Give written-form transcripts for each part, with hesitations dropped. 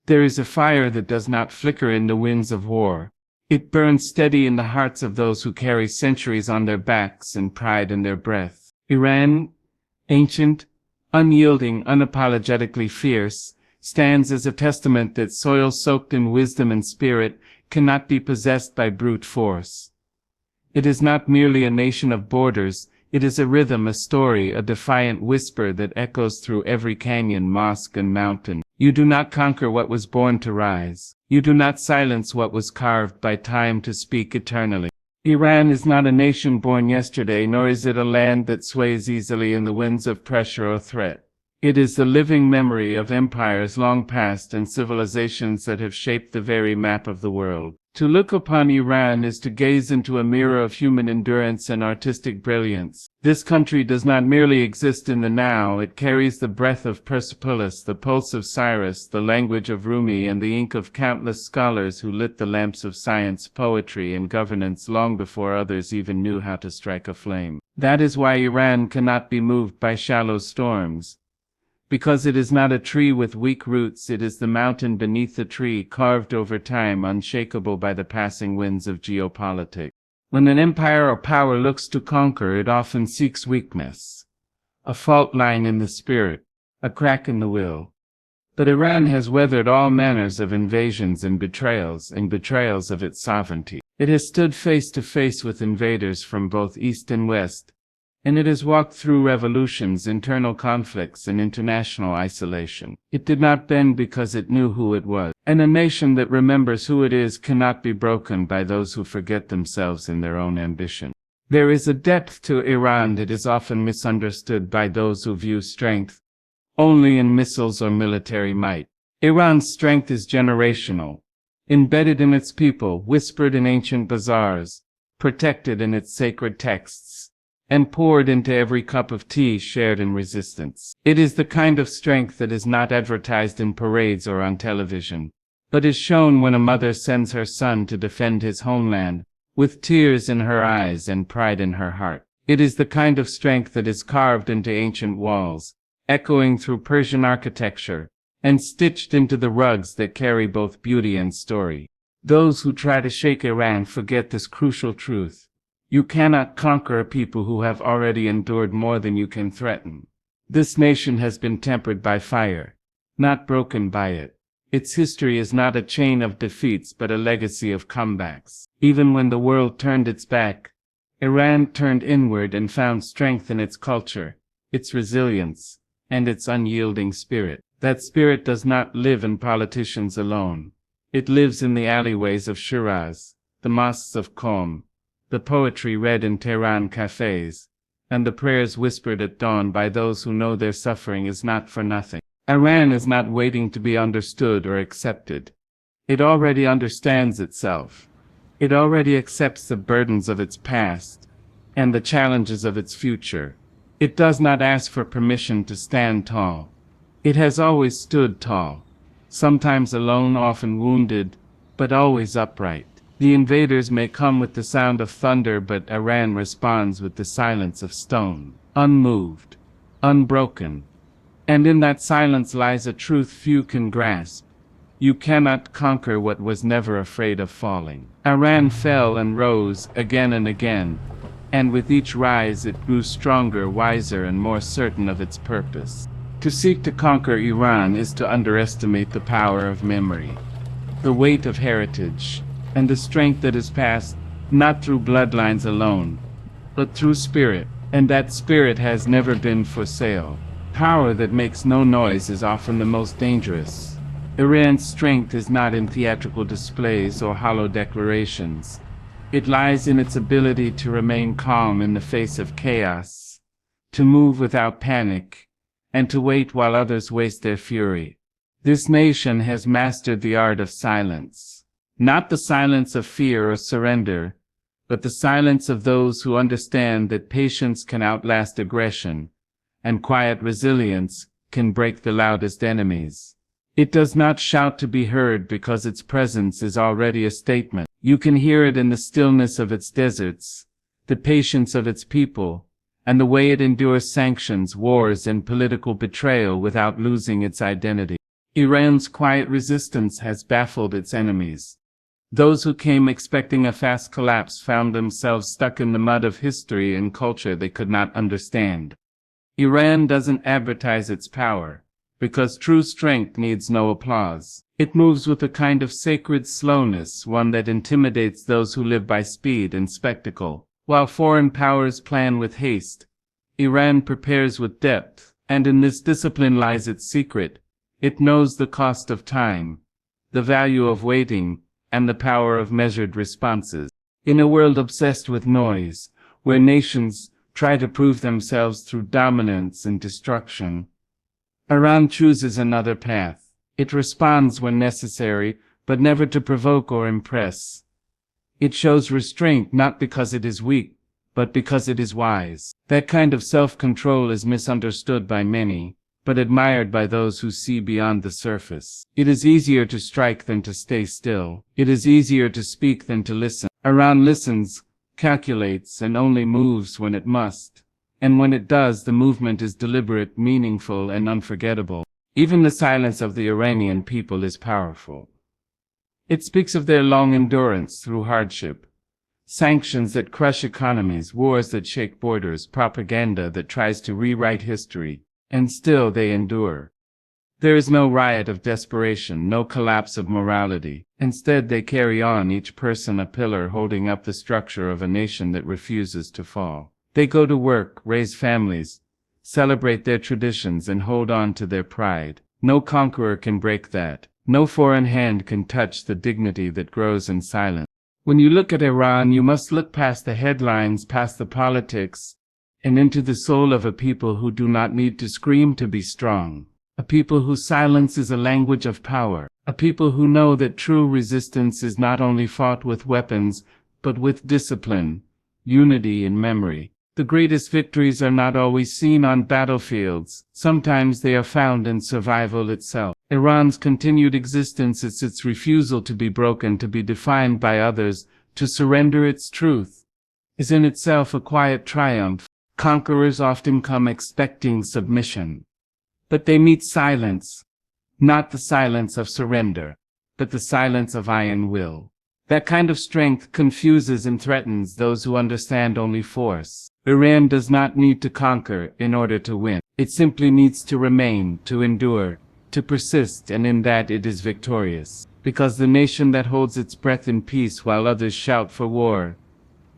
There is a fire that does not flicker in the winds of war. It burns steady in the hearts of those who carry centuries on their backs and pride in their breath. Iran, ancient, unyielding, unapologetically fierce, stands as a testament that soil soaked in wisdom and spirit cannot be possessed by brute force. It is not merely a nation of borders, it is a rhythm, a story, a defiant whisper that echoes through every canyon, mosque, and mountain. You do not conquer what was born to rise. You do not silence what was carved by time to speak eternally. Iran is not a nation born yesterday, nor is it a land that sways easily in the winds of pressure or threat. It is the living memory of empires long past and civilizations that have shaped the very map of the world. To look upon Iran is to gaze into a mirror of human endurance and artistic brilliance. This country does not merely exist in the now, it carries the breath of Persepolis, the pulse of Cyrus, the language of Rumi, and the ink of countless scholars who lit the lamps of science, poetry, and governance long before others even knew how to strike a flame. That is why Iran cannot be moved by shallow storms. Because it is not a tree with weak roots, it is the mountain beneath the tree, carved over time, unshakable by the passing winds of geopolitics. When an empire or power looks to conquer, it often seeks weakness. A fault line in the spirit, a crack in the will. But Iran has weathered all manners of invasions and betrayals of its sovereignty. It has stood face to face with invaders from both east and west, and it has walked through revolutions, internal conflicts, and international isolation. It did not bend because it knew who it was. And a nation that remembers who it is cannot be broken by those who forget themselves in their own ambition. There is a depth to Iran that is often misunderstood by those who view strength only in missiles or military might. Iran's strength is generational, embedded in its people, whispered in ancient bazaars, protected in its sacred texts, and poured into every cup of tea shared in resistance. It is the kind of strength that is not advertised in parades or on television, but is shown when a mother sends her son to defend his homeland, with tears in her eyes and pride in her heart. It is the kind of strength that is carved into ancient walls, echoing through Persian architecture, and stitched into the rugs that carry both beauty and story. Those who try to shake Iran forget this crucial truth. You cannot conquer a people who have already endured more than you can threaten. This nation has been tempered by fire, not broken by it. Its history is not a chain of defeats but a legacy of comebacks. Even when the world turned its back, Iran turned inward and found strength in its culture, its resilience, and its unyielding spirit. That spirit does not live in politicians alone. It lives in the alleyways of Shiraz, the mosques of Qom, the poetry read in Tehran cafes, and the prayers whispered at dawn by those who know their suffering is not for nothing. Iran is not waiting to be understood or accepted. It already understands itself. It already accepts the burdens of its past and the challenges of its future. It does not ask for permission to stand tall. It has always stood tall, sometimes alone, often wounded, but always upright. The invaders may come with the sound of thunder, but Iran responds with the silence of stone, unmoved, unbroken. And in that silence lies a truth few can grasp. You cannot conquer what was never afraid of falling. Iran fell and rose again and again, and with each rise it grew stronger, wiser, and more certain of its purpose. To seek to conquer Iran is to underestimate the power of memory, the weight of heritage, and the strength that is passed, not through bloodlines alone, but through spirit, and that spirit has never been for sale. Power that makes no noise is often the most dangerous. Iran's strength is not in theatrical displays or hollow declarations. It lies in its ability to remain calm in the face of chaos, to move without panic, and to wait while others waste their fury. This nation has mastered the art of silence. Not the silence of fear or surrender, but the silence of those who understand that patience can outlast aggression, and quiet resilience can break the loudest enemies. It does not shout to be heard because its presence is already a statement. You can hear it in the stillness of its deserts, the patience of its people, and the way it endures sanctions, wars, and political betrayal without losing its identity. Iran's quiet resistance has baffled its enemies. Those who came expecting a fast collapse found themselves stuck in the mud of history and culture they could not understand. Iran doesn't advertise its power, because true strength needs no applause. It moves with a kind of sacred slowness, one that intimidates those who live by speed and spectacle. While foreign powers plan with haste, Iran prepares with depth, and in this discipline lies its secret. It knows the cost of time, the value of waiting, and the power of measured responses. In a world obsessed with noise, where nations try to prove themselves through dominance and destruction, Iran chooses another path. It responds when necessary, but never to provoke or impress. It shows restraint not because it is weak, but because it is wise. That kind of self-control is misunderstood by many, but admired by those who see beyond the surface. It is easier to strike than to stay still. It is easier to speak than to listen. Iran listens, calculates, and only moves when it must. And when it does, the movement is deliberate, meaningful, and unforgettable. Even the silence of the Iranian people is powerful. It speaks of their long endurance through hardship. Sanctions that crush economies, wars that shake borders, propaganda that tries to rewrite history, and still they endure. There is no riot of desperation, no collapse of morality. Instead, they carry on, each person a pillar holding up the structure of a nation that refuses to fall. They go to work, raise families, celebrate their traditions, and hold on to their pride. No conqueror can break that. No foreign hand can touch the dignity that grows in silence. When you look at Iran, you must look past the headlines, past the politics, and into the soul of a people who do not need to scream to be strong. A people whose silence is a language of power. A people who know that true resistance is not only fought with weapons, but with discipline, unity, and memory. The greatest victories are not always seen on battlefields. Sometimes they are found in survival itself. Iran's continued existence is its refusal to be broken, to be defined by others, to surrender its truth, is in itself a quiet triumph. Conquerors often come expecting submission, but they meet silence, not the silence of surrender, but the silence of iron will. That kind of strength confuses and threatens those who understand only force. Iran does not need to conquer in order to win. It simply needs to remain, to endure, to persist, and in that it is victorious. Because the nation that holds its breath in peace while others shout for war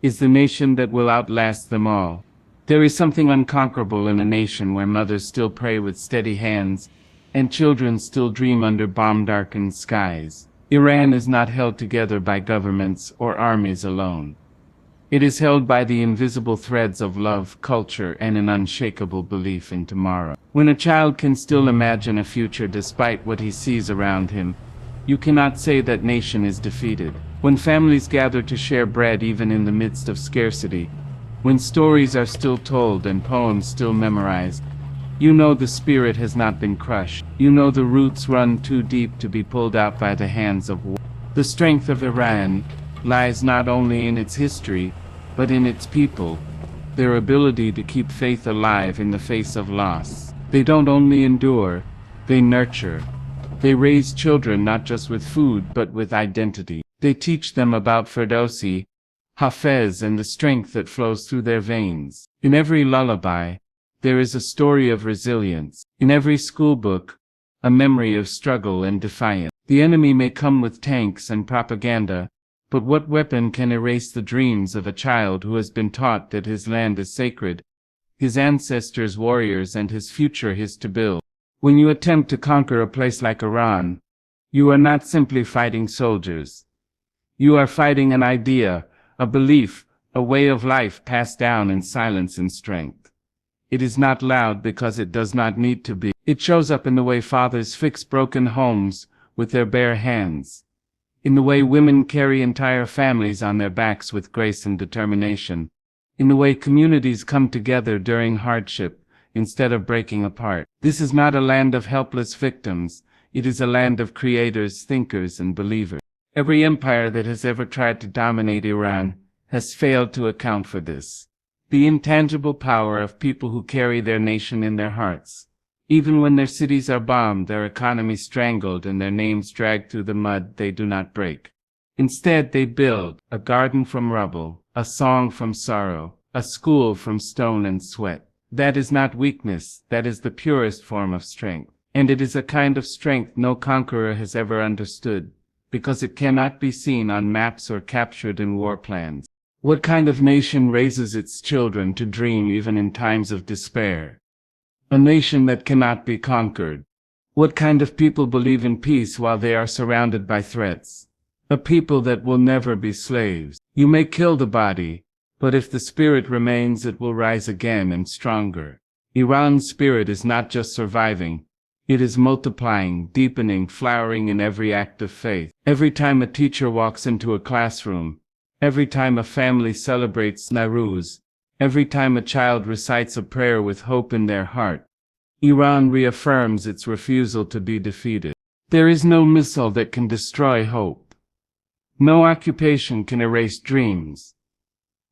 is the nation that will outlast them all. There is something unconquerable in a nation where mothers still pray with steady hands and children still dream under bomb-darkened skies. Iran is not held together by governments or armies alone. It is held by the invisible threads of love, culture, and an unshakable belief in tomorrow. When a child can still imagine a future despite what he sees around him, you cannot say that nation is defeated. When families gather to share bread even in the midst of scarcity, when stories are still told and poems still memorized, you know the spirit has not been crushed. You know the roots run too deep to be pulled out by the hands of war. The strength of Iran lies not only in its history, but in its people, their ability to keep faith alive in the face of loss. They don't only endure, they nurture. They raise children not just with food but with identity. They teach them about Ferdowsi, Hafez, and the strength that flows through their veins. In every lullaby, there is a story of resilience. In every schoolbook, a memory of struggle and defiance. The enemy may come with tanks and propaganda, but what weapon can erase the dreams of a child who has been taught that his land is sacred, his ancestors warriors, and his future his to build? When you attempt to conquer a place like Iran, you are not simply fighting soldiers. You are fighting an idea, a belief, a way of life passed down in silence and strength. It is not loud because it does not need to be. It shows up in the way fathers fix broken homes with their bare hands, in the way women carry entire families on their backs with grace and determination, in the way communities come together during hardship instead of breaking apart. This is not a land of helpless victims. It is a land of creators, thinkers, and believers. Every empire that has ever tried to dominate Iran has failed to account for this. The intangible power of people who carry their nation in their hearts. Even when their cities are bombed, their economy strangled, and their names dragged through the mud, they do not break. Instead, they build a garden from rubble, a song from sorrow, a school from stone and sweat. That is not weakness, that is the purest form of strength. And it is a kind of strength no conqueror has ever understood, because it cannot be seen on maps or captured in war plans. What kind of nation raises its children to dream even in times of despair? A nation that cannot be conquered. What kind of people believe in peace while they are surrounded by threats? A people that will never be slaves. You may kill the body, but if the spirit remains, it will rise again and stronger. Iran's spirit is not just surviving. It is multiplying, deepening, flowering in every act of faith. Every time a teacher walks into a classroom, every time a family celebrates Nowruz, every time a child recites a prayer with hope in their heart, Iran reaffirms its refusal to be defeated. There is no missile that can destroy hope. No occupation can erase dreams.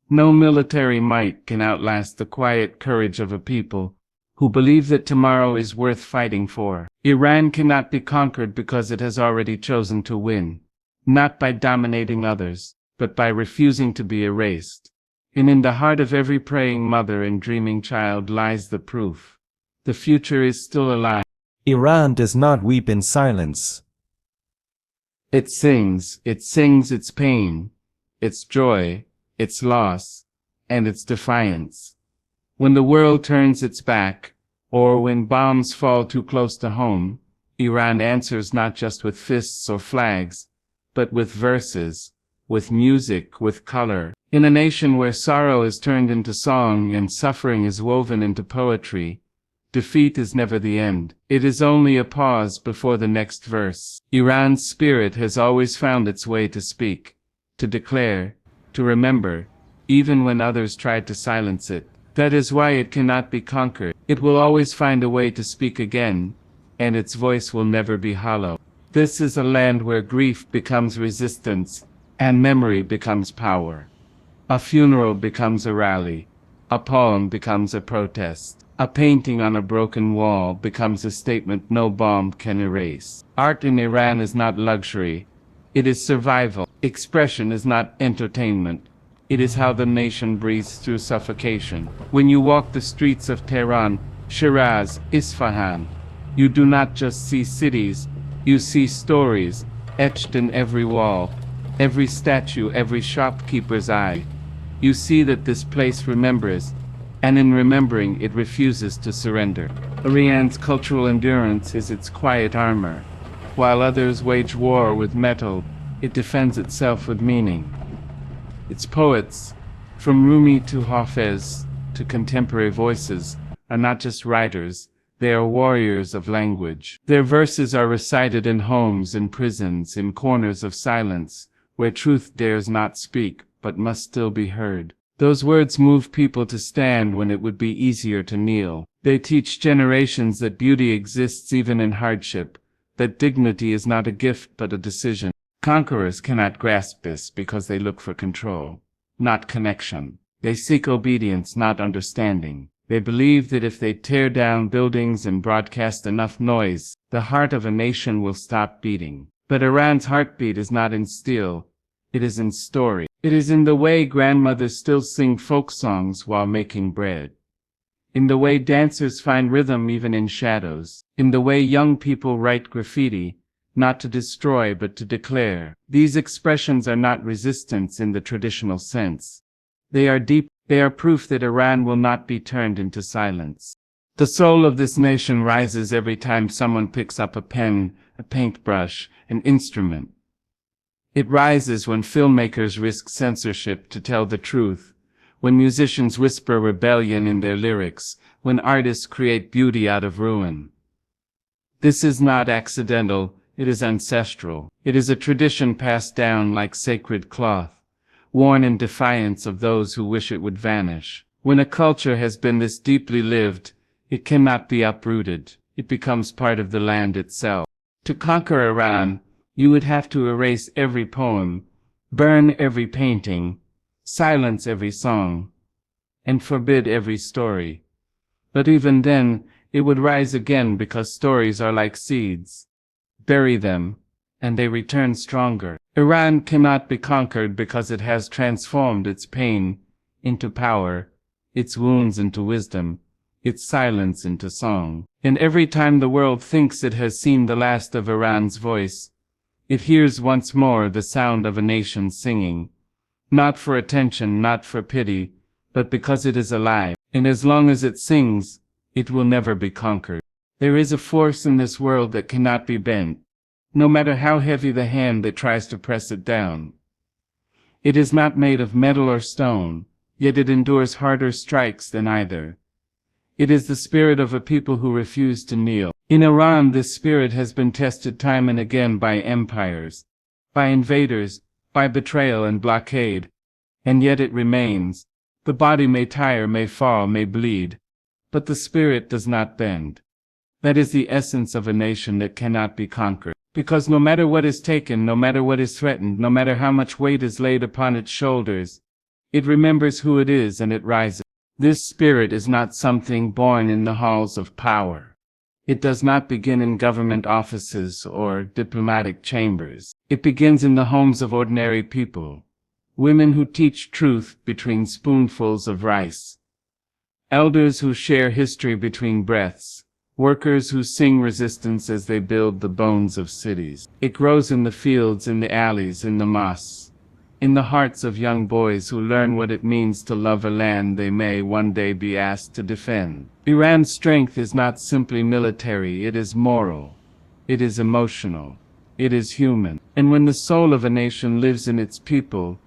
No military might can outlast the quiet courage of a people who believe that tomorrow is worth fighting for. Iran cannot be conquered because it has already chosen to win, not by dominating others, but by refusing to be erased. And in the heart of every praying mother and dreaming child lies the proof. The future is still alive. Iran does not weep in silence. It sings its pain, its joy, its loss, and its defiance. When the world turns its back, or when bombs fall too close to home, Iran answers not just with fists or flags, but with verses, with music, with color. In a nation where sorrow is turned into song and suffering is woven into poetry, defeat is never the end. It is only a pause before the next verse. Iran's spirit has always found its way to speak, to declare, to remember, even when others tried to silence it. That is why it cannot be conquered. It will always find a way to speak again, and its voice will never be hollow. This is a land where grief becomes resistance, and memory becomes power. A funeral becomes a rally. A poem becomes a protest. A painting on a broken wall becomes a statement no bomb can erase. Art in Iran is not luxury. It is survival. Expression is not entertainment. It is how the nation breathes through suffocation. When you walk the streets of Tehran, Shiraz, Isfahan, you do not just see cities, you see stories, etched in every wall, every statue, every shopkeeper's eye. You see that this place remembers, and in remembering it refuses to surrender. Iran's cultural endurance is its quiet armor. While others wage war with metal, it defends itself with meaning. Its poets, from Rumi to Hafez to contemporary voices, are not just writers, they are warriors of language. Their verses are recited in homes, in prisons, in corners of silence, where truth dares not speak, but must still be heard. Those words move people to stand when it would be easier to kneel. They teach generations that beauty exists even in hardship, that dignity is not a gift but a decision. Conquerors cannot grasp this because they look for control, not connection. They seek obedience, not understanding. They believe that if they tear down buildings and broadcast enough noise, the heart of a nation will stop beating. But Iran's heartbeat is not in steel, it is in story. It is in the way grandmothers still sing folk songs while making bread. In the way dancers find rhythm even in shadows. In the way young people write graffiti, not to destroy but to declare. These expressions are not resistance in the traditional sense. They are deep, they are proof that Iran will not be turned into silence. The soul of this nation rises every time someone picks up a pen, a paintbrush, an instrument. It rises when filmmakers risk censorship to tell the truth, when musicians whisper rebellion in their lyrics, when artists create beauty out of ruin. This is not accidental, it is ancestral. It is a tradition passed down like sacred cloth, worn in defiance of those who wish it would vanish. When a culture has been this deeply lived, it cannot be uprooted. It becomes part of the land itself. To conquer Iran, you would have to erase every poem, burn every painting, silence every song, and forbid every story. But even then, It would rise again because stories are like seeds. Bury them, and they return stronger. Iran cannot be conquered because it has transformed its pain into power, its wounds into wisdom, its silence into song. And every time the world thinks it has seen the last of Iran's voice, it hears once more the sound of a nation singing. Not for attention, not for pity, but because it is alive. And as long as it sings, it will never be conquered. There is a force in this world that cannot be bent, no matter how heavy the hand that tries to press it down. It is not made of metal or stone, yet it endures harder strikes than either. It is the spirit of a people who refuse to kneel. In Iran, this spirit has been tested time and again by empires, by invaders, by betrayal and blockade, and yet it remains. The body may tire, may fall, may bleed, but the spirit does not bend. That is the essence of a nation that cannot be conquered. Because no matter what is taken, no matter what is threatened, no matter how much weight is laid upon its shoulders, it remembers who it is and it rises. This spirit is not something born in the halls of power. It does not begin in government offices or diplomatic chambers. It begins in the homes of ordinary people. Women who teach truth between spoonfuls of rice. Elders who share history between breaths. Workers who sing resistance as they build the bones of cities. It grows in the fields, in the alleys, in the mosques, in the hearts of young boys who learn what it means to love a land they may one day be asked to defend. Iran's strength is not simply military, it is moral, it is emotional, it is human. And when the soul of a nation lives in its people,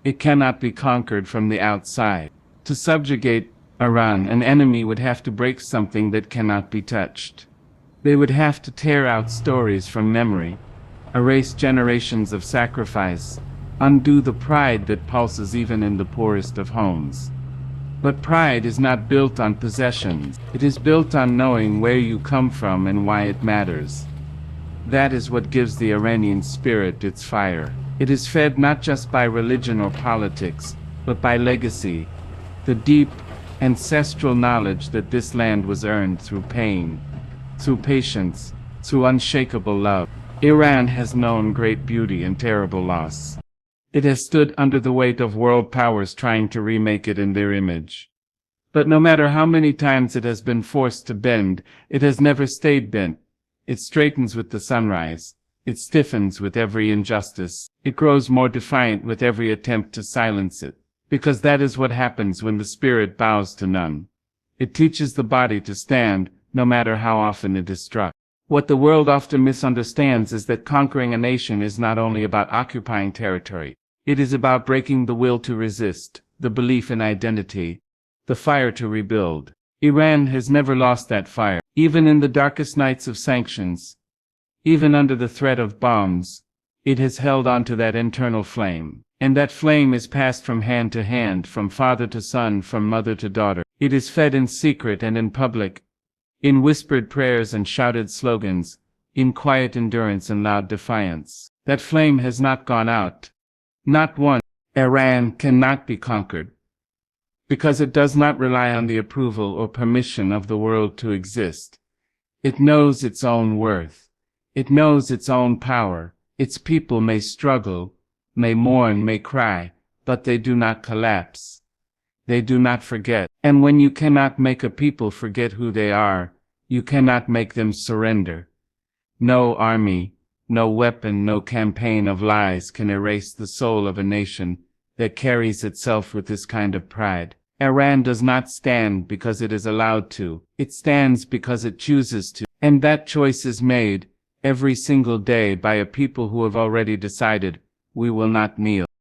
it cannot be conquered from the outside. To subjugate Iran, an enemy would have to break something that cannot be touched. They would have to tear out stories from memory, erase generations of sacrifice, undo the pride that pulses even in the poorest of homes. But pride is not built on possessions. It is built on knowing where you come from and why it matters. That is what gives the Iranian spirit its fire. It is fed not just by religion or politics, but by legacy, the deep, ancestral knowledge that this land was earned through pain, through patience, through unshakable love. Iran has known great beauty and terrible loss. It has stood under the weight of world powers trying to remake it in their image. But no matter how many times it has been forced to bend, it has never stayed bent. It straightens with the sunrise. It stiffens with every injustice. It grows more defiant with every attempt to silence it. Because that is what happens when the spirit bows to none. It teaches the body to stand, no matter how often it is struck. What the world often misunderstands is that conquering a nation is not only about occupying territory. It is about breaking the will to resist, the belief in identity, the fire to rebuild. Iran has never lost that fire. Even in the darkest nights of sanctions, even under the threat of bombs, it has held on to that internal flame. And that flame is passed from hand to hand, from father to son, from mother to daughter. It is fed in secret and in public, in whispered prayers and shouted slogans, in quiet endurance and loud defiance. That flame has not gone out. Not one. Iran cannot be conquered, because it does not rely on the approval or permission of the world to exist. It knows its own worth. It knows its own power. Its people may struggle, may mourn, may cry, but they do not collapse. They do not forget. And when you cannot make a people forget who they are, you cannot make them surrender. No army, no weapon, no campaign of lies can erase the soul of a nation that carries itself with this kind of pride. Iran does not stand because it is allowed to. It stands because it chooses to. And that choice is made every single day by a people who have already decided, we will not kneel.